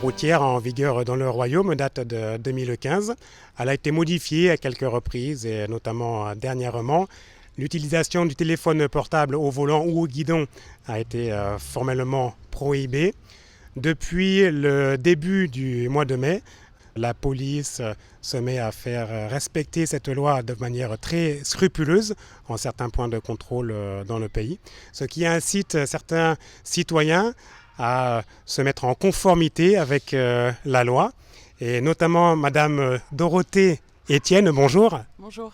routière en vigueur dans le Royaume date de 2015. Elle a été modifiée à quelques reprises et notamment dernièrement. L'utilisation du téléphone portable au volant ou au guidon a été formellement prohibée. Depuis le début du mois de mai, la police se met à faire respecter cette loi de manière très scrupuleuse en certains points de contrôle dans le pays, ce qui incite certains citoyens à se mettre en conformité avec la loi, et notamment Madame Dorothée Etienne, bonjour. Bonjour.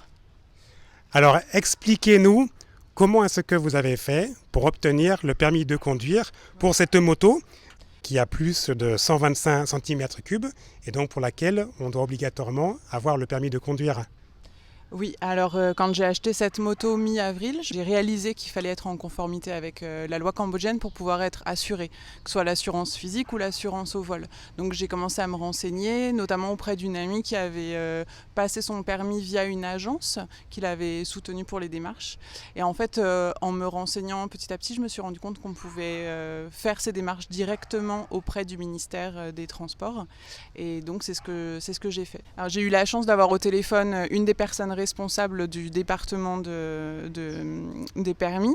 Alors expliquez-nous comment est-ce que vous avez fait pour obtenir le permis de conduire pour cette moto qui a plus de 125 cm3 et donc pour laquelle on doit obligatoirement avoir le permis de conduire. Oui, alors quand j'ai acheté cette moto mi-avril, j'ai réalisé qu'il fallait être en conformité avec la loi cambodgienne pour pouvoir être assuré, que ce soit l'assurance physique ou l'assurance au vol. Donc j'ai commencé à me renseigner, notamment auprès d'une amie qui avait passé son permis via une agence qui l'avait soutenue pour les démarches. Et en fait, en me renseignant petit à petit, je me suis rendu compte qu'on pouvait faire ces démarches directement auprès du ministère des Transports. Et donc c'est ce que j'ai fait. Alors, j'ai eu la chance d'avoir au téléphone une des personnes responsable du département des permis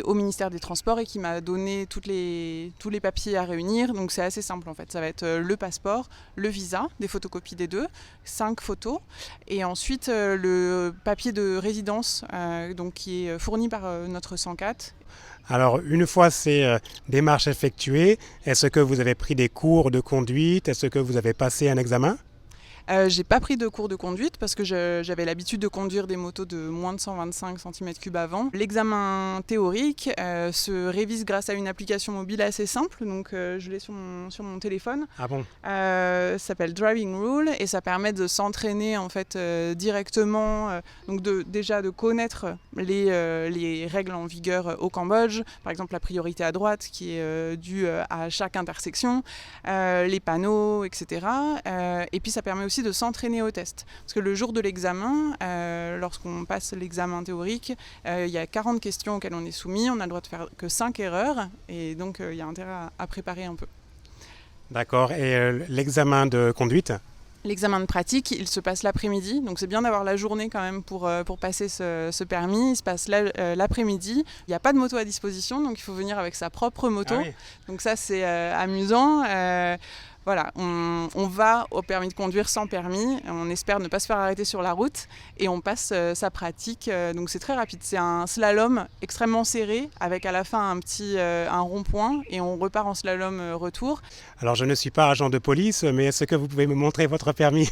au ministère des Transports et qui m'a donné tous les papiers à réunir. Donc c'est assez simple en fait. Ça va être le passeport, le visa, des photocopies des deux, 5 photos et ensuite le papier de résidence donc, qui est fourni par notre 104. Alors, une fois ces démarches effectuées, est-ce que vous avez pris des cours de conduite? Est-ce que vous avez passé un examen? J'ai pas pris de cours de conduite parce que j'avais l'habitude de conduire des motos de moins de 125 cm3 avant. L'examen théorique se révise grâce à une application mobile assez simple, donc je l'ai sur mon téléphone. Ah bon? Ça s'appelle Driving Rule et ça permet de s'entraîner en fait directement, donc déjà de connaître les règles en vigueur au Cambodge, par exemple la priorité à droite qui est due à chaque intersection, les panneaux, etc. Et puis ça permet aussi de s'entraîner au test. Parce que le jour de l'examen, lorsqu'on passe l'examen théorique, il y a 40 questions auxquelles on est soumis, on a le droit de faire que 5 erreurs, et donc il y a intérêt à préparer un peu. D'accord, et l'examen de conduite? L'examen de pratique, il se passe l'après-midi, donc c'est bien d'avoir la journée quand même pour passer ce permis. Il se passe l'après-midi, il n'y a pas de moto à disposition, donc il faut venir avec sa propre moto. Ah oui. Donc ça c'est amusant. Voilà, on va au permis de conduire sans permis, on espère ne pas se faire arrêter sur la route et on passe sa pratique, donc c'est très rapide. C'est un slalom extrêmement serré avec à la fin un rond-point et on repart en slalom retour. Alors je ne suis pas agent de police, mais est-ce que vous pouvez me montrer votre permis?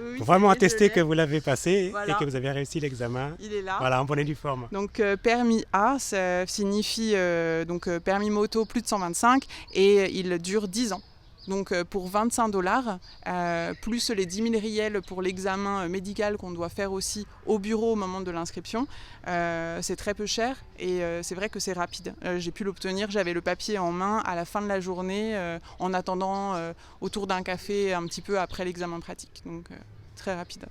Oui, Pour vraiment attester que vous l'avez passé voilà. Et que vous avez réussi l'examen. Il est là. Voilà, en bonne et due forme. Donc permis A, ça signifie permis moto plus de 125 et il dure 10 ans. Donc pour 25 $, plus les 10 000 riels pour l'examen médical qu'on doit faire aussi au bureau au moment de l'inscription, c'est très peu cher et c'est vrai que c'est rapide. J'ai pu l'obtenir, j'avais le papier en main à la fin de la journée en attendant autour d'un café un petit peu après l'examen pratique. Donc très rapide.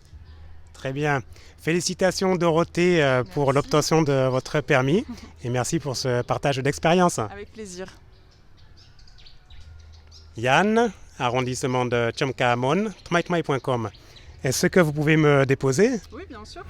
Très bien. Félicitations Dorothée pour l'obtention de votre permis et merci pour ce partage d'expérience. Avec plaisir. Yann, arrondissement de Tchomkaamon, tmaitmai.com. Est-ce que vous pouvez me déposer? Oui, bien sûr.